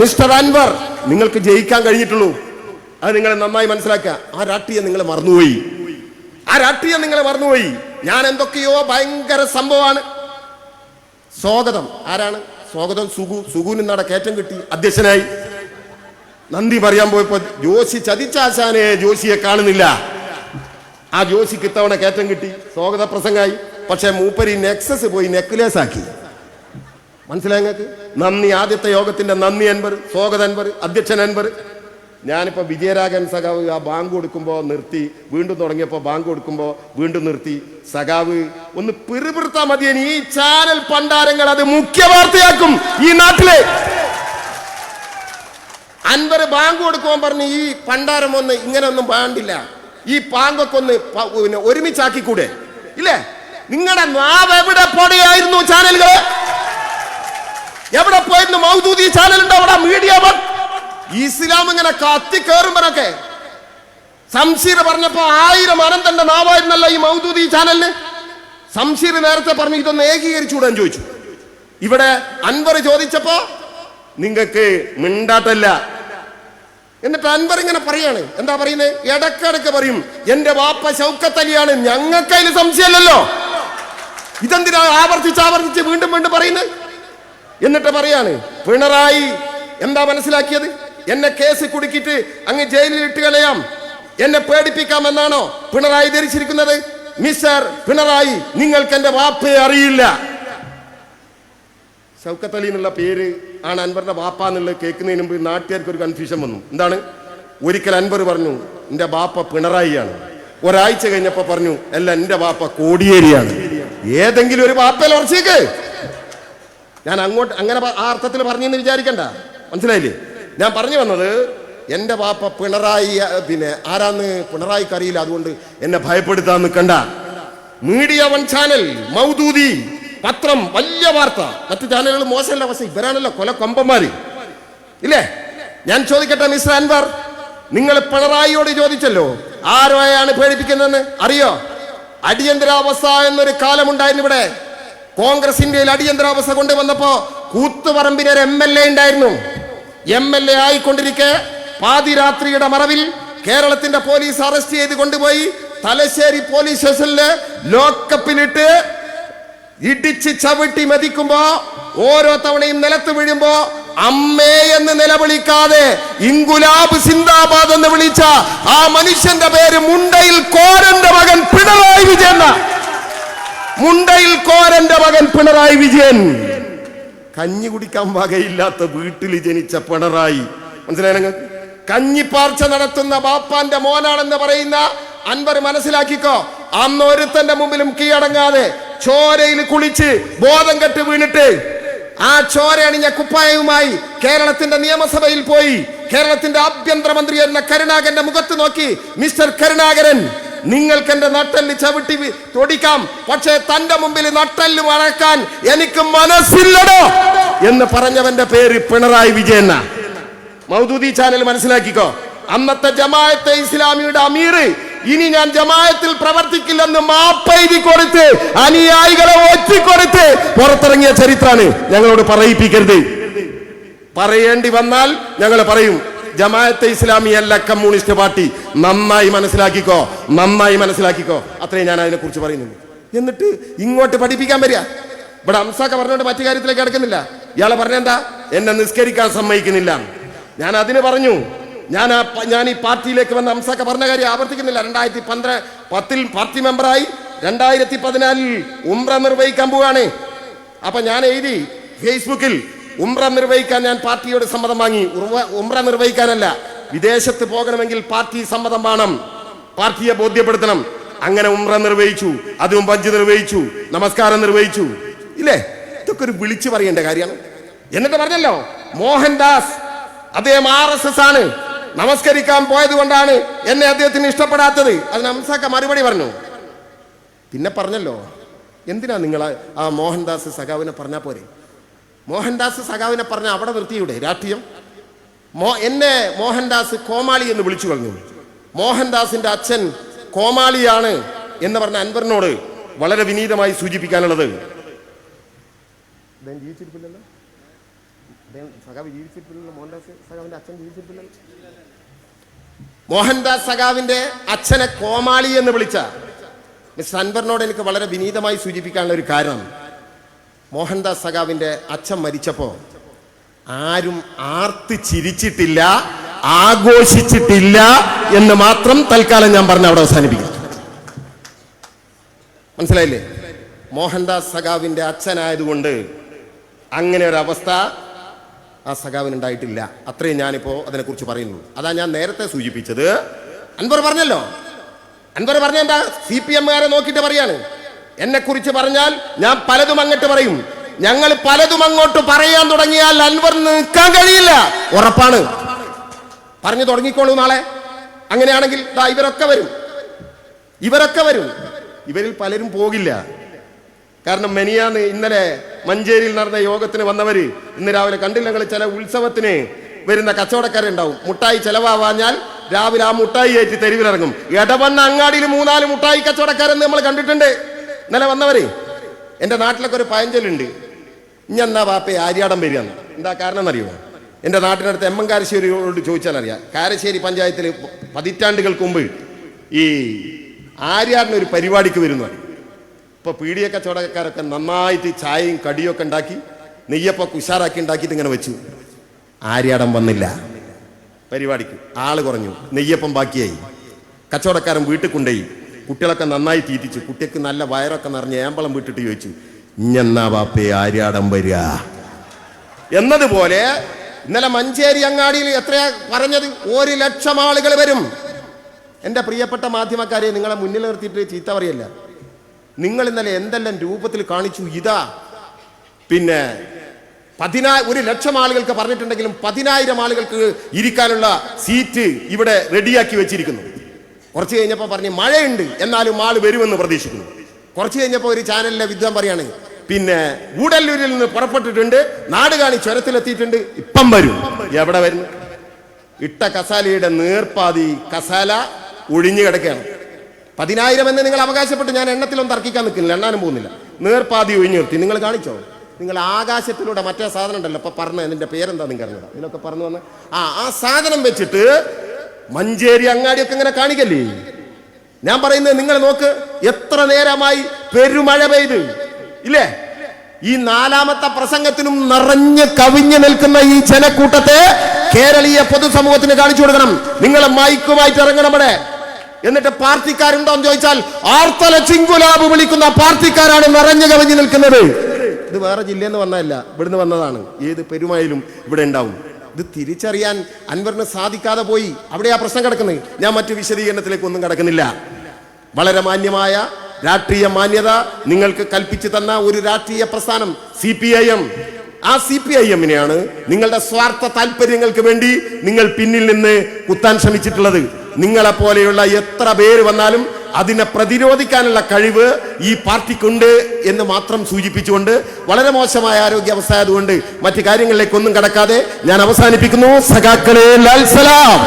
മിസ്റ്റർ അൻവർ നിങ്ങൾക്ക് ജയിക്കാൻ കഴിഞ്ഞിട്ടുള്ളൂ. അത് നിങ്ങൾ നന്നായി മനസ്സിലാക്കുക. ആ രാഷ്ട്രീയം നിങ്ങൾ മറന്നുപോയി. ഞാൻ എന്തൊക്കെയോ ഭയങ്കര സംഭവമാണ്. സ്വാഗതം ആരാണ്? സ്വാഗതം സുഗുവിന് നട കയറ്റം കിട്ടി, അധ്യക്ഷനായി. നന്ദി പറയാൻ പോയപ്പോ ജോഷി ചതിച്ചാശാനെ, ജോഷിയെ കാണുന്നില്ല. ആ ജോഷിക്ക് ഇത്തവണ കയറ്റം കിട്ടി, സ്വാഗത പ്രസംഗമായി. പക്ഷെ മൂപ്പരി നെക്സസ് പോയി നെക്ലേസ് ആക്കി. മനസ്സിലായി നിങ്ങൾക്ക്? നന്ദി, ആദ്യത്തെ യോഗത്തിന്റെ നന്ദി അൻവർ, സ്വാഗത അൻവർ, അധ്യക്ഷൻ അൻവർ. ഞാനിപ്പോ വിജയരാഘവൻ സഖാവ് ആ ബാങ്ക് കൊടുക്കുമ്പോ നിർത്തി, വീണ്ടും തുടങ്ങിയപ്പോ ബാങ്ക് കൊടുക്കുമ്പോ വീണ്ടും നിർത്തി. സഖാവ് ഒന്ന് പിറുപിറുത്താ മതിയെ. ഈ ചാനൽ പണ്ടാരങ്ങൾ അത് മുഖ്യ വാർത്തയാക്കും ഈ നാട്ടിലെ. അൻവർ ബാങ്ക് കൊടുക്കുമ്പോൾ പറഞ്ഞു ഈ പണ്ടാരം ഒന്ന് ഇങ്ങനെ ഒന്നും പാടില്ല, ഈ പാങ്കൊക്കെ ഒന്ന് ഒരുമിച്ചാക്കിക്കൂടെ? ഇല്ലേ? നിങ്ങളുടെ നാവ് എവിടെ പോടെയായിരുന്നു? ചാനലുകള് എവിടെ പോയിരുന്നു? മൗദൂദി ചാനൽ ഉണ്ടോ അവിടെ? മീഡിയ ഇസ്ലാം ഇങ്ങനെ കത്തി കയറുമ്പോഴൊക്കെ സംശീർ പറഞ്ഞപ്പോ 1000 അനന്തന്റെ നാവായിരുന്നല്ലോ ഈ മൗദൂദി ചാനലിന്. സംശീർ നേരത്തെ പറഞ്ഞു ഇതൊന്ന് ഏകീകരിച്ചുകൂടാൻ ചോദിച്ചു. ഇവിടെ അൻവർ ചോദിച്ചപ്പോ നിങ്ങൾക്ക് മിണ്ടാട്ടല്ല. എന്നിട്ട് അൻവർ ഇങ്ങനെ പറയാണ്. എന്താ പറയുന്നത്? ഇടക്കിടക്ക് പറയും എന്റെ വാപ്പ ശൗക്കത്ത് അലിയാണ്. ഞങ്ങൾക്ക് അതിൽ സംശയമല്ലല്ലോ. ഇതെന്തിനാ ആവർത്തിച്ച് വീണ്ടും പറയുന്നത്? എന്നിട്ട് പറയാണ് പിണറായി എന്താ മനസ്സിലാക്കിയത്? എന്നെ കേസ് കുടുക്കിയിട്ട് അങ്ങ് ജയിലിൽ ഇട്ട് കളയാം, എന്നെ പേടിപ്പിക്കാം എന്നാണോ പിണറായി ധരിച്ചിരിക്കുന്നത്? മിസ്റ്റർ പിണറായി, നിങ്ങൾക്ക് എന്റെ വാപ്പയെ അറിയില്ല. ശൗക്കത്ത് അലി എന്നുള്ള പേര് ആണ് അൻവറിന്റെ വാപ്പ എന്നുള്ളത് കേൾക്കുന്നതിന് മുമ്പ് നാട്ടുകാർക്ക് ഒരു കൺഫ്യൂഷൻ വന്നു. എന്താണ്? ഒരിക്കൽ അൻവർ പറഞ്ഞു എന്റെ വാപ്പ പിണറായിയാണ്. ഒരാഴ്ച കഴിഞ്ഞപ്പോ പറഞ്ഞു അല്ല എന്റെ വാപ്പ കോടിയേരിയാണ്. ഏതെങ്കിലും ഒരു വാപ്പയിൽ ഉറച്ചേക്ക്. ഞാൻ അങ്ങനെ ആ അർത്ഥത്തിൽ പറഞ്ഞെന്ന് വിചാരിക്കണ്ട. മനസ്സിലായില്ലേ? ഞാൻ പറഞ്ഞു വന്നത് എന്റെ വാപ്പ പിണറായി, പിന്നെ ആരാന്ന് പിണറായിക്ക് അറിയില്ല, അതുകൊണ്ട് എന്നെ ഭയപ്പെടുത്താൻ നിൽക്കണ്ട. മീഡിയ 1 ചാനൽ, മൗദൂദി പത്രം, വലിയ വാർത്ത. മറ്റു ചാനലുകൾ മോശമല്ല, പക്ഷെ ഇവരാണല്ലോ കൊമ്പന്മാര്, ഇല്ലേ? ഞാൻ ചോദിക്കട്ടെ മിസ്റ്റർ അൻവർ, നിങ്ങൾ പിണറായിയോട് ചോദിച്ചല്ലോ ആരോയാണ് പേടിപ്പിക്കുന്നതെന്ന് അറിയോ? അടിയന്തരാവസ്ഥ എന്നൊരു കാലമുണ്ടായിരുന്നു ഇവിടെ. കോൺഗ്രസ് ഇന്ത്യയിൽ അടിയന്തരാവസ്ഥ കൊണ്ടുവന്നപ്പോ കൂത്തുപറമ്പിന് ഒരു MLA ഉണ്ടായിരുന്നു. MLA ആയിക്കൊണ്ടിരിക്കെ പാതിരാത്രിയുടെ മറവിൽ കേരളത്തിന്റെ പോലീസ് അറസ്റ്റ് ചെയ്ത് കൊണ്ടുപോയി തലശ്ശേരി പോലീസ് സ്റ്റേഷനില് ലോക്കപ്പിലിട്ട് ഇടിച്ച് ചവിട്ടി മതിക്കുമ്പോ ഓരോ തവണയും നിലത്ത് വീഴുമ്പോ അമ്മേ എന്ന് നിലവിളിക്കാതെ ഇൻകുലാബ് സിന്ദാബാദ് എന്ന് വിളിച്ച ആ മനുഷ്യന്റെ പേര് മുണ്ടയിൽ കോരന്റെ മകൻ പിണറായി വിജയൻ. മുണ്ടയിൽ കോരന്റെ മകൻ പിണറായി വിജയൻ. കഞ്ഞി കുടിക്കാൻ വകയില്ലാത്ത വീട്ടിൽ ജനിച്ച പിണറായി. മനസ്സിലായി നിങ്ങൾക്ക്? കഞ്ഞിപ്പാർച്ച നടത്തുന്ന ബാപ്പാന്റെ മോനാണെന്ന് പറയുന്ന അൻവർ മനസ്സിലാക്കിക്കോ. അന്ന് ഒരുത്തന്റെ മുമ്പിലും കീഴടങ്ങാതെ ചോരയിൽ കുളിച്ച് ബോധം കെട്ട് വീണിട്ട് ആ ചോര അണിഞ്ഞ കുപ്പായവുമായി കേരളത്തിന്റെ നിയമസഭയിൽ പോയി കേരളത്തിന്റെ ആഭ്യന്തരമന്ത്രി എന്ന കരുണാകരന്റെ മുഖത്ത് നോക്കി മിസ്റ്റർ കരുണാകരൻ, നിങ്ങൾക്ക് എന്റെ നട്ടെല്ല് ചവിട്ടി തൊടിക്കാം, പക്ഷേ തന്റെ മുമ്പിൽ നട്ടെല്ല് വളക്കാൻ എനിക്ക് മനസ്സില്ലടോ എന്ന് പറഞ്ഞവന്റെ പേര് പിണറായി വിജയൻ. മൗദൂദി ചാനൽ മനസ്സിലാക്കിക്കോ. അന്നത്തെ ജമാഅത്തെ ഇസ്ലാമിയുടെ അമീർ ഇനി ഞാൻ ജമാഅത്തിൽ പ്രവർത്തിക്കില്ലെന്ന് മാപ്പെഴുതി കൊടുത്ത് അനുയായികളെ ഒറ്റിക്കൊടുത്ത് പുറത്തിറങ്ങിയ ചരിത്രമാണ്. ഞങ്ങളോട് പറയിപ്പിക്കരുത്. പറയേണ്ടി വന്നാൽ ഞങ്ങൾ പറയും. ജമാഅത്തെ ഇസ്ലാമി അല്ല കമ്മ്യൂണിസ്റ്റ് പാർട്ടി. നന്നായി മനസ്സിലാക്കിക്കോ. അത്രയും ഞാൻ അതിനെ കുറിച്ച് പറയുന്നുണ്ട്. എന്നിട്ട് ഇങ്ങോട്ട് പഠിപ്പിക്കാൻ വരിക. ഇവിടെ അംസാക്ക പറഞ്ഞുകൊണ്ട് മറ്റു കാര്യത്തിലേക്ക് കിടക്കുന്നില്ല. ഇയാളെ പറഞ്ഞെന്താ? എന്നെ നിസ്കരിക്കാൻ സമ്മതിക്കുന്നില്ല. ഞാൻ അതിന് പറഞ്ഞു, ഞാൻ ഈ പാർട്ടിയിലേക്ക് വന്ന അംസാക്ക പറഞ്ഞ കാര്യം ആവർത്തിക്കുന്നില്ല. 2010 പാർട്ടി മെമ്പറായി 2014 ഉംറ നിർവഹിക്കാൻ പോവാണ്. അപ്പൊ ഞാൻ എഴുതി ഫേസ്ബുക്കിൽ, ഉംറ നിർവഹിക്കാൻ ഞാൻ പാർട്ടിയോട് സമ്മതം വാങ്ങി. ഉംറ നിർവഹിക്കാനല്ല, വിദേശത്ത് പോകണമെങ്കിൽ പാർട്ടി സമ്മതം വേണം, പാർട്ടിയെ ബോധ്യപ്പെടുത്തണം. അങ്ങനെ ഉംറ നിർവഹിച്ചു, അതും ഹജ്ജ് നിർവഹിച്ചു, നമസ്കാരം നിർവഹിച്ചു. ഇല്ലേ? ഇതൊക്കെ ഒരു വിളിച്ചു പറയേണ്ട കാര്യമാണ്. എന്നിട്ട് പറഞ്ഞല്ലോ മോഹൻദാസ് അദ്ദേഹം RSS ആണ്, നമസ്കരിക്കാൻ പോയത് കൊണ്ടാണ് എന്നെ അദ്ദേഹത്തിന് ഇഷ്ടപ്പെടാത്തത്. അതിന് അംസാക്ക മറുപടി പറഞ്ഞു. പിന്നെ പറഞ്ഞല്ലോ എന്തിനാ നിങ്ങൾ ആ മോഹൻദാസ് സഖാവിനെ പറഞ്ഞാൽ പോരെ? മോഹൻദാസ് സഖാവിനെ പറഞ്ഞ അവിടെ നിർത്തിയുടെ രാഷ്ട്രീയം. എന്നെ മോഹൻദാസ് കോമാളി എന്ന് വിളിച്ചു കളഞ്ഞു. മോഹൻദാസിന്റെ അച്ഛൻ കോമാളിയാണ് എന്ന് പറഞ്ഞ അൻവറിനോട് വളരെ വിനീതമായി സൂചിപ്പിക്കാനുള്ളത്, മോഹൻദാസ് സഖാവിന്റെ അച്ഛനെ കോമാളി എന്ന് വിളിച്ച മിസ്റ്റർ അൻവറിനോട് എനിക്ക് വളരെ വിനീതമായി സൂചിപ്പിക്കാനുള്ള ഒരു കാരണം, മോഹൻദാസ് സഖാവിന്റെ അച്ഛൻ മരിച്ചപ്പോ ആരും ആർത്ത് ചിരിച്ചിട്ടില്ല, ആഘോഷിച്ചിട്ടില്ല എന്ന് മാത്രം തൽക്കാലം ഞാൻ പറഞ്ഞ അവിടെ അവസാനിപ്പിക്കും. മനസ്സിലായില്ലേ? മോഹൻദാസ് സഖാവിന്റെ അച്ഛനായതുകൊണ്ട് അങ്ങനെ ഒരു അവസ്ഥ ആ സഖാവിന് ഉണ്ടായിട്ടില്ല. അത്രയും ഞാനിപ്പോ അതിനെക്കുറിച്ച് പറയുന്നു. അതാ ഞാൻ നേരത്തെ സൂചിപ്പിച്ചത്. അൻവർ പറഞ്ഞല്ലോ, അൻവർ പറഞ്ഞ എന്താ? CPM-കാരെ നോക്കിയിട്ട് പറയാണ്, എന്നെ കുറിച്ച് പറഞ്ഞാൽ ഞാൻ പലതും അങ്ങോട്ട് പറയും. ഞങ്ങൾ പലതും അങ്ങോട്ട് പറയാൻ തുടങ്ങിയാൽ അൻവറിന് നിൽക്കാൻ കഴിയില്ല, ഉറപ്പാണ്. പറഞ്ഞു തുടങ്ങിക്കോളൂ നാളെ. അങ്ങനെയാണെങ്കിൽ ഇവരൊക്കെ വരും. ഇവരിൽ പലരും പോകില്ല. കാരണം ഇന്നലെ മഞ്ചേരിയിൽ നടന്ന യോഗത്തിന് വന്നവര് ഇന്ന് രാവിലെ കണ്ടില്ല നിങ്ങൾ? ചില ഉത്സവത്തിന് വരുന്ന കച്ചവടക്കാരുണ്ടാവും. മുട്ടായി ചെലവാഞ്ഞാൽ രാവിലെ ആ മുട്ടായി ഏറ്റി തെരുവിലിറങ്ങും. ഇടവണ്ണ അങ്ങാടിയിൽ 3-4 മുട്ടായി കച്ചവടക്കാരെന്ന് നമ്മൾ കണ്ടിട്ടുണ്ട്. ഇന്നലെ വന്നവര്. എൻ്റെ നാട്ടിലൊക്കെ ഒരു പഴഞ്ചൊല്ലുണ്ട്, ഇഞ്ഞെന്നാ വാപ്പേ ആര്യാടം വരികയെന്ന്. എന്താ കാരണം എന്നറിയോ? എൻ്റെ നാട്ടിനടുത്ത് എം എം കാരശ്ശേരിയോട് ചോദിച്ചാൽ അറിയാം. കാരശ്ശേരി പഞ്ചായത്തിൽ പതിറ്റാണ്ടുകൾക്ക് മുമ്പ് ഈ ആര്യാടിനൊരു പരിപാടിക്ക് വരുന്നു. ഇപ്പോൾ പീഡിയ കച്ചവടക്കാരൊക്കെ നന്നായിട്ട് ചായയും കടിയൊക്കെ ഉണ്ടാക്കി നെയ്യപ്പൊക്കെ ഉഷാറാക്കി ഉണ്ടാക്കിയിട്ട് ഇങ്ങനെ വെച്ചു. ആര്യാടം വന്നില്ല പരിപാടിക്ക്. ആള് കുറഞ്ഞു, നെയ്യപ്പം ബാക്കിയായി. കച്ചവടക്കാരൻ വീട്ടിൽ കൊണ്ടുപോയി കുട്ടികളൊക്കെ നന്നായി തീറ്റിച്ചു. കുട്ടിക്ക് നല്ല വയറൊക്കെ നിറഞ്ഞ് ഏമ്പളം വിട്ടിട്ട് ചോദിച്ചു, ഇഞ്ഞെന്നാ ബാപ്പേ ആര്യാടം വരിക എന്നതുപോലെ ഇന്നലെ മഞ്ചേരി അങ്ങാടിയിൽ എത്രയാ പറഞ്ഞത്? 1,00,000 ആളുകൾ വരും. എൻ്റെ പ്രിയപ്പെട്ട മാധ്യമക്കാരെ, നിങ്ങളെ മുന്നിൽ നിർത്തിയിട്ട് ചീത്ത പറയല്ല. നിങ്ങൾ ഇന്നലെ എന്തെല്ലാം രൂപത്തിൽ കാണിച്ചു. ഇതാ പിന്നെ 1,00,000 ആളുകൾക്ക് പറഞ്ഞിട്ടുണ്ടെങ്കിലും 10,000 ആളുകൾക്ക് ഇരിക്കാനുള്ള സീറ്റ് ഇവിടെ റെഡിയാക്കി വെച്ചിരിക്കുന്നു. കുറച്ച് കഴിഞ്ഞപ്പോൾ പറഞ്ഞ് മഴയുണ്ട് എന്നാലും ആൾ വരുമെന്ന് പ്രതീക്ഷിക്കുന്നു. കുറച്ച് കഴിഞ്ഞപ്പോൾ ഒരു ചാനലിലെ വിദ്വാൻ പറയാണ്, പിന്നെ ഊടല്ലൂരിൽ നിന്ന് പുറപ്പെട്ടിട്ടുണ്ട്, നാടുകാണി ചുരത്തിലെത്തിയിട്ടുണ്ട്, ഇപ്പം വരും. എവിടെ വരുന്നു? ഇട്ട കസാലയുടെ നേർപ്പാതി കസാല ഒഴിഞ്ഞു കിടക്കുകയാണ്. 10,000 എന്ന് നിങ്ങൾ അവകാശപ്പെട്ട് ഞാൻ എണ്ണത്തിലൊന്നും തർക്കിക്കാൻ നിൽക്കുന്നില്ല, എണ്ണാനും പോകുന്നില്ല. നേർപ്പാതി ഒഴിഞ്ഞു നിർത്തി. നിങ്ങൾ കാണിച്ചോ? നിങ്ങൾ ആകാശത്തിലൂടെ മറ്റേ സാധനം ഉണ്ടല്ലോ, ഇപ്പൊ പറഞ്ഞ ഇതിന്റെ പേരെന്താ നിങ്ങൾ അറിഞ്ഞത്? ഇതിലൊക്കെ പറഞ്ഞു വന്ന് ആ സാധനം വെച്ചിട്ട് മഞ്ചേരി അങ്ങാടിയൊക്കെ ഇങ്ങനെ കാണിക്കല്ലേ? ഞാൻ പറയുന്നത് നിങ്ങൾ നോക്ക്, എത്ര നേരമായി പെരുമഴ പെയ്ത് ഇല്ലേ? ഈ 4ാമത്തെ പ്രസംഗത്തിനും നിറഞ്ഞ് കവിഞ്ഞു നിൽക്കുന്ന ഈ ജനക്കൂട്ടത്തെ കേരളീയ പൊതുസമൂഹത്തിന് കാണിച്ചു കൊടുക്കണം. നിങ്ങളെ മൈക്കുമായിട്ട് ഇറങ്ങണം ഇവിടെ. എന്നിട്ട് പാർട്ടിക്കാരുണ്ടോ എന്ന് ചോദിച്ചാൽ ആർത്തല ചിങ്കുലാബ് വിളിക്കുന്ന പാർട്ടിക്കാരാണ് നിറഞ്ഞു കവിഞ്ഞു നിൽക്കുന്നത്. ഇത് വേറെ ജില്ലയിൽ നിന്ന് വന്നതല്ല, ഇവിടുന്ന് വന്നതാണ്. ഏത് പെരുമയിലും ഇവിടെ ഉണ്ടാവും. ഇത് തിരിച്ചറിയാൻ അൻവറിന് സാധിക്കാതെ പോയി. അവിടെയാ പ്രശ്നം കിടക്കുന്നത്. ഞാൻ മറ്റു വിശദീകരണത്തിലേക്ക് ഒന്നും കിടക്കുന്നില്ല. വളരെ മാന്യമായ രാഷ്ട്രീയ മാന്യത നിങ്ങൾക്ക് കൽപ്പിച്ചു തന്ന ഒരു രാഷ്ട്രീയ പ്രസ്ഥാനം CPIM. ആ CPIM-നെയാണ് നിങ്ങളുടെ സ്വാർത്ഥ താല്പര്യങ്ങൾക്ക് വേണ്ടി നിങ്ങൾ പിന്നിൽ നിന്ന് കുത്താൻ ശ്രമിച്ചിട്ടുള്ളത്. നിങ്ങളെപ്പോലെയുള്ള എത്ര പേര് വന്നാലും അതിനെ പ്രതിരോധിക്കാനുള്ള കഴിവ് ഈ പാർട്ടിക്കുണ്ട് എന്ന് മാത്രം സൂചിപ്പിച്ചുകൊണ്ട് വളരെ മോശമായ ആരോഗ്യാവസ്ഥ ആയതുകൊണ്ട് മറ്റു കാര്യങ്ങളിലേക്കൊന്നും കടക്കാതെ ഞാൻ അവസാനിപ്പിക്കുന്നു. സഖാക്കളെ ലാൽ സലാം.